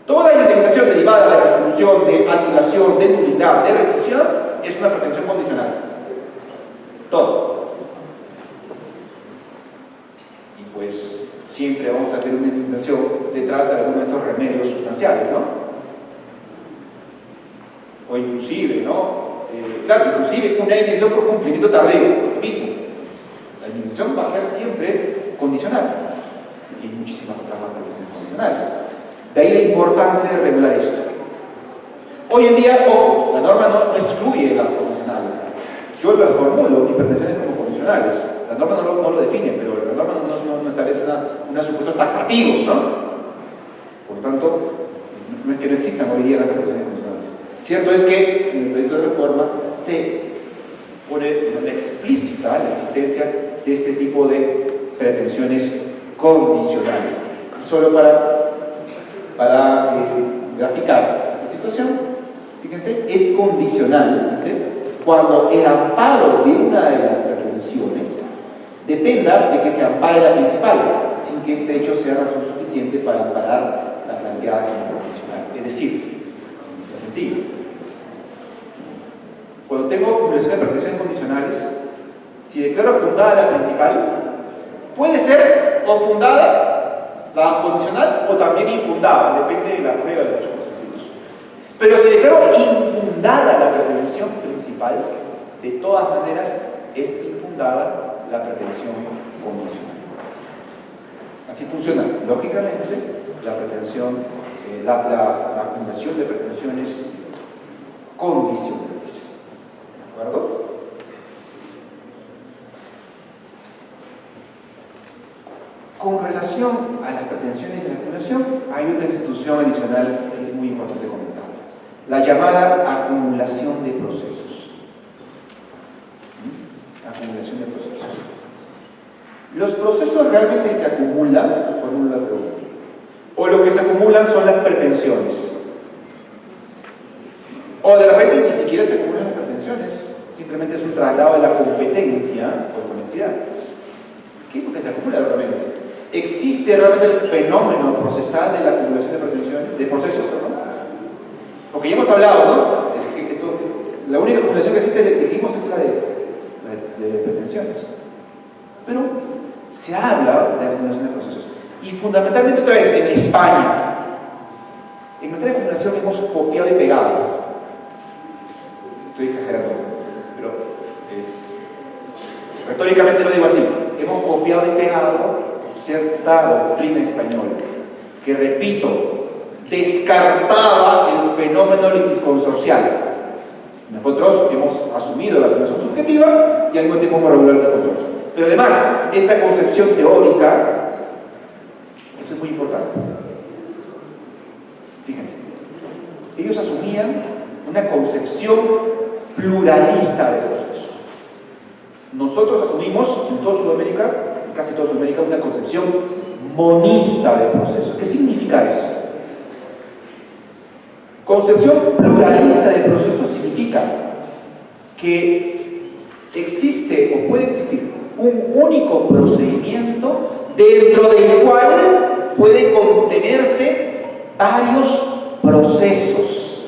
Toda indemnización derivada de resolución, de anulación, de nulidad, de rescisión, es una pretensión condicional. Todo. Y pues siempre vamos a tener una indemnización detrás de alguno de estos remedios sustanciales, ¿no? O inclusive, ¿no? Claro, inclusive una indemnización por cumplimiento tardío, mismo. La indemnización va a ser siempre condicional. Y hay muchísimas otras más pretensiones condicionales. De ahí la importancia de regular esto. Hoy en día, ojo, la norma no excluye las condicionales. Yo las formulo, mis pretensiones como condicionales. La norma no lo define, pero la norma no establece unos supuestos taxativos, ¿no? Por lo tanto, no es que no existan hoy día las pretensiones condicionales. Cierto es que en el proyecto de reforma se pone de manera explícita la existencia de este tipo de pretensiones condicionales. Solo para graficar esta situación, fíjense, es condicional, ¿sí?, cuando el amparo de una de las pretensiones dependa de que se ampare la principal, sin que este hecho sea razón suficiente para amparar la planteada como condicional. Es decir, es sencillo. Cuando tengo acumulación de pretensiones condicionales, si declaro fundada la principal, puede ser o fundada la condicional o también infundada, depende de la prueba de los hechos constitutivos. Pero se declaró infundada la pretensión principal, de todas maneras es infundada la pretensión condicional. Así funciona, lógicamente, la pretensión, la acumulación de pretensiones condicionales. ¿De acuerdo? Con relación a las pretensiones de la acumulación, hay otra institución adicional que es muy importante comentar: la llamada acumulación de procesos. Acumulación de procesos. ¿Los procesos realmente se acumulan? Formula la pregunta. ¿O lo que se acumulan son las pretensiones? O de repente ni siquiera se acumulan las pretensiones, simplemente es un traslado de la competencia por conexidad. ¿Qué es lo que se acumula realmente? ¿Existe realmente el fenómeno procesal de la acumulación de pretensiones, de procesos, perdón? Porque ya hemos hablado, ¿no? La única acumulación que existe, dijimos, es la de pretensiones. Pero se habla de acumulación de procesos. Y fundamentalmente, otra vez, en España, en materia de acumulación hemos copiado y pegado. Estoy exagerando, pero retóricamente lo digo así: hemos copiado y pegado cierta doctrina española que, repito, descartaba el fenómeno litisconsorcial. Nosotros hemos asumido la acumulación subjetiva y al mismo tiempo hemos regulado el consorcio. Pero además, esta concepción teórica, esto es muy importante. Fíjense, ellos asumían una concepción pluralista del proceso. Nosotros asumimos en toda Sudamérica, en casi toda Sudamérica, una concepción monista del proceso. ¿Qué significa eso? Concepción pluralista del proceso significa que existe o puede existir un único procedimiento dentro del cual puede contenerse varios procesos.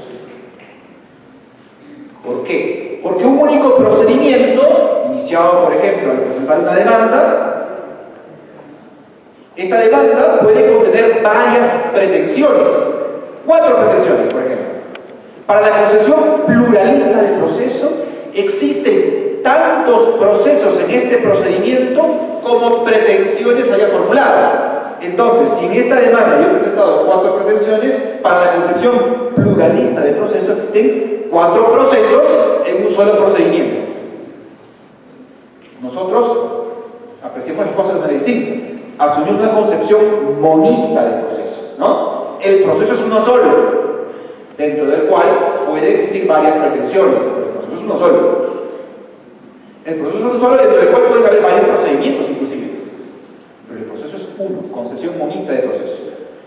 ¿Por qué? Porque un único procedimiento, iniciado por ejemplo al presentar una demanda, esta demanda puede contener varias pretensiones, 4 pretensiones, por ejemplo. Para la concepción pluralista del proceso, existen tantos procesos en este procedimiento como pretensiones haya formulado. Entonces, si en esta demanda yo he presentado 4 pretensiones, para la concepción pluralista del proceso existen 4 procesos en un solo procedimiento. Nosotros apreciamos las cosas de manera distinta. Asumimos una concepción monista del proceso, ¿no? El proceso es uno solo, dentro del cual puede existir varias pretensiones, pero el proceso es uno solo. El proceso es uno solo, dentro del cual pueden haber varios procedimientos inclusive, pero el proceso es uno, concepción monista del proceso.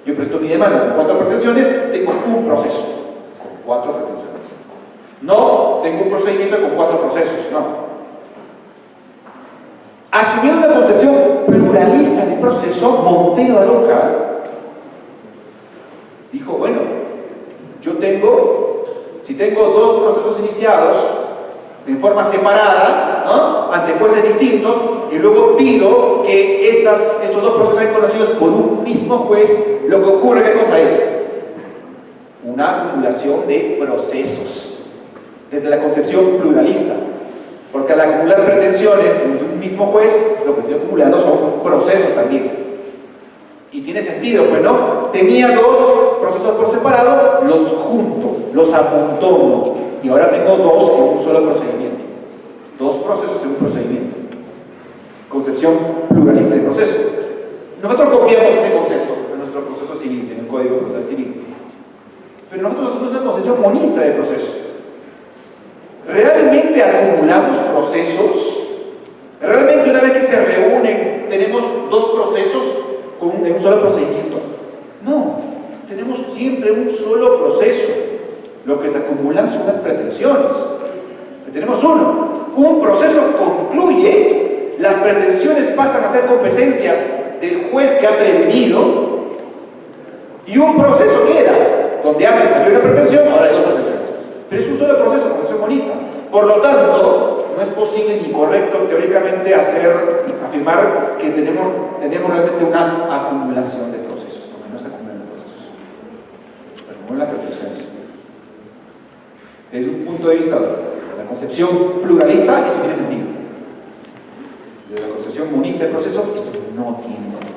Yo presento mi demanda con 4 pretensiones, tengo un proceso con 4 pretensiones. No tengo un procedimiento con 4 procesos, no. Asumiendo una concepción pluralista del proceso, Montero de Oca dijo: bueno, si tengo 2 procesos iniciados en forma separada, ¿no?, ante jueces distintos, y luego pido que estos 2 procesos sean conocidos por un mismo juez, lo que ocurre, ¿qué cosa es? Una acumulación de procesos, desde la concepción pluralista. Porque al acumular pretensiones en un mismo juez, lo que estoy acumulando son procesos también. Y tiene sentido, pues, ¿no? Tenía 2 procesos por separado, los junto, los amontono, y ahora tengo 2 en un solo procedimiento. 2 procesos en un procedimiento. Concepción pluralista del proceso. Nosotros copiamos ese concepto en nuestro proceso civil, en el Código Procesal Civil. Pero nosotros hacemos una concepción monista del proceso. ¿Realmente acumulamos procesos? ¿Realmente una vez que se reúnen tenemos 2 procesos en un solo procedimiento? No, tenemos siempre un solo proceso. Lo que se acumulan son las pretensiones. Tenemos uno. Un proceso concluye, las pretensiones pasan a ser competencia del juez que ha prevenido, y un proceso queda, donde antes salió una pretensión, ahora hay 2 pretensiones. Pero es un solo proceso, concepción monista. Por lo tanto, no es posible ni correcto teóricamente afirmar que tenemos realmente una acumulación de procesos, porque no se acumulan procesos, se acumulan pretensiones. punto de vista de la concepción pluralista, esto tiene sentido. Desde la concepción monista del proceso, esto no tiene sentido.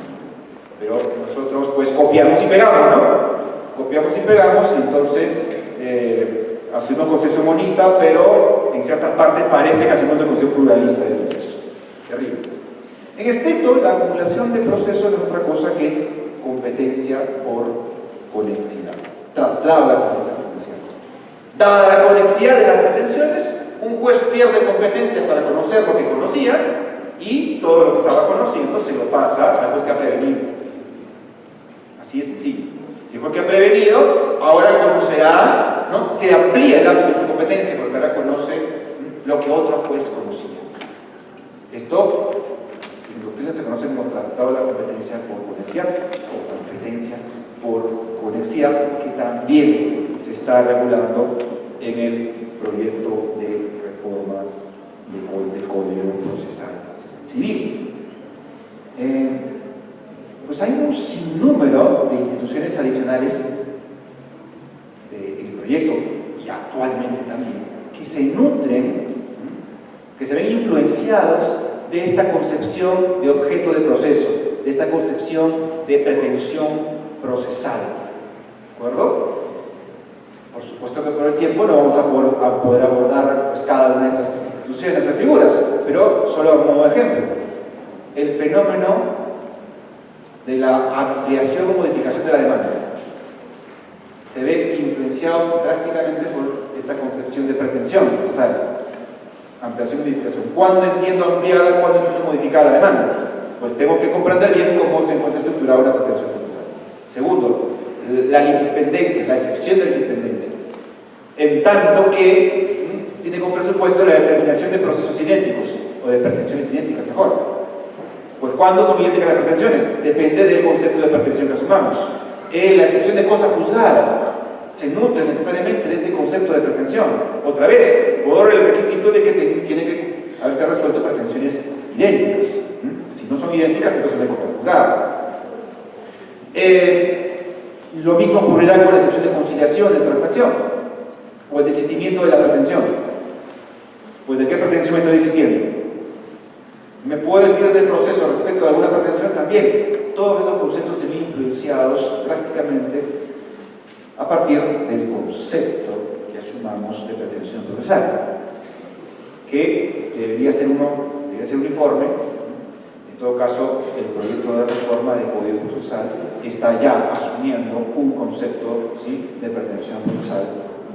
Pero nosotros pues copiamos y pegamos, ¿no? Copiamos y pegamos, y entonces asumimos concepción monista, pero en ciertas partes parece que asumimos la concepción pluralista del proceso. Terrible. En estricto, la acumulación de procesos no es otra cosa que competencia por conexidad. Traslada la competencia por conexidad. Dada la conexidad de las pretensiones, un juez pierde competencia para conocer lo que conocía y todo lo que estaba conociendo se lo pasa al juez que ha prevenido. Así de sencillo. Y el juez que ha prevenido ahora conocerá, ¿no? Se amplía el ámbito de su competencia porque ahora conoce lo que otro juez conocía. Esto, en doctrina se conoce como traslado de la competencia por conexidad o competencia por conexidad, que también se está regulando en el proyecto de reforma del Código Procesal Civil. Pues hay un sinnúmero de instituciones adicionales del proyecto, y actualmente también, que se nutren, que se ven influenciados de esta concepción de objeto de proceso, de esta concepción de pretensión procesal. ¿De acuerdo? Por supuesto que por el tiempo no vamos a poder abordar pues, cada una de estas instituciones o figuras, pero solo como ejemplo, el fenómeno de la ampliación o modificación de la demanda se ve influenciado drásticamente por esta concepción de pretensión procesal. Ampliación y modificación. ¿Cuándo entiendo ampliada? ¿Cuándo entiendo modificada la demanda? Pues tengo que comprender bien cómo se encuentra estructurada una pretensión procesal. Segundo, la litispendencia, la excepción de litispendencia. En tanto que tiene como presupuesto la determinación de procesos idénticos o de pretensiones idénticas, mejor. Pues ¿cuándo son idénticas las pretensiones? Depende del concepto de pretensión que asumamos. La excepción de cosa juzgada se nutre necesariamente de este concepto de pretensión. Otra vez, por el requisito de que tiene que haberse resuelto pretensiones idénticas. Si no son idénticas, entonces no hay cosa juzgada. Lo mismo ocurrirá con la excepción de conciliación de transacción o el desistimiento de la pretensión. Pues ¿de qué pretensión me estoy desistiendo? ¿Me puedo decir del proceso respecto a alguna pretensión? También. Todos estos conceptos se ven influenciados drásticamente a partir del concepto que asumamos de pretensión procesal, que debería ser uniforme. En todo caso, el proyecto de reforma del Código Procesal está ya asumiendo un concepto, ¿sí?, de pretensión procesal,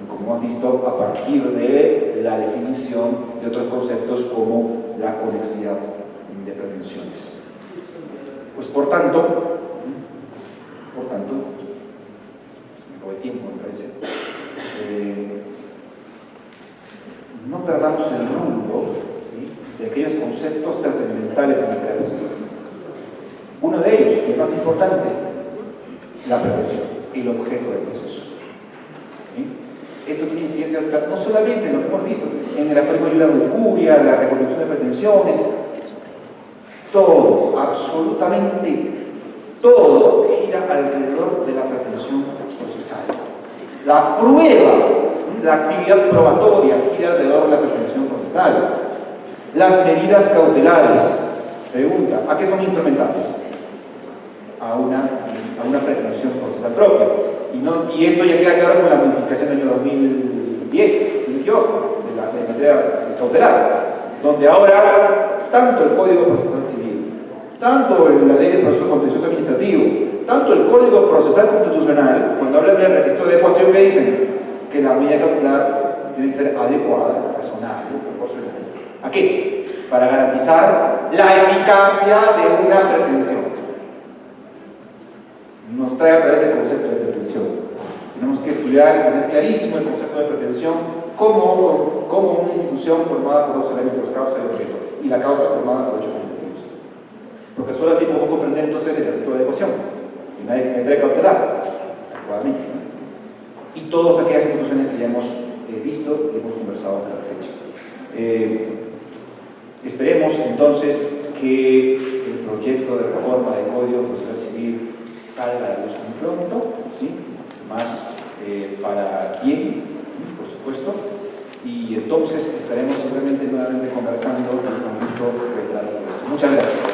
como hemos visto, a partir de la definición de otros conceptos como la conexidad de pretensiones. Pues por tanto, se me acabó el tiempo, me parece, no perdamos el rumbo, ¿sí?, de aquellos conceptos trascendentales en materia procesal. Uno de ellos, y el más importante, la pretensión, el objeto del proceso. ¿Sí? Esto tiene incidencia no solamente en lo que hemos visto, en el aforismo de la curia, la reconstrucción de pretensiones, todo, absolutamente todo gira alrededor de la pretensión procesal. La prueba, la actividad probatoria gira alrededor de la pretensión procesal. Las medidas cautelares, pregunta, ¿a qué son instrumentales? A una pretensión procesal propia. Y esto ya queda claro con la modificación del año 2010, si no me equivoco, de materia cautelar, donde ahora tanto el Código Procesal Civil, tanto la Ley de Proceso Contencioso Administrativo, tanto el Código Procesal Constitucional, cuando hablan del requisito de adecuación, ¿qué dicen? Que la medida cautelar tiene que ser adecuada, razonable, proporcional. ¿A qué? Para garantizar la eficacia de una pretensión. Nos trae a través del concepto de pretensión. Tenemos que estudiar y tener clarísimo el concepto de pretensión como una institución formada por dos elementos, causa y objeto, y la causa formada por hechos objetivos. Porque solo así podemos comprender entonces el resto de adecuación, y nadie que entre cautelar adecuadamente, ¿no? Y todas aquellas instituciones que ya hemos visto y hemos conversado hasta la fecha. Esperemos entonces que el proyecto de reforma del Código Procesal Civil salga a la luz muy pronto, ¿sí?, más para bien, por supuesto, y entonces estaremos seguramente nuevamente conversando y con gusto reiterando esto. Muchas gracias.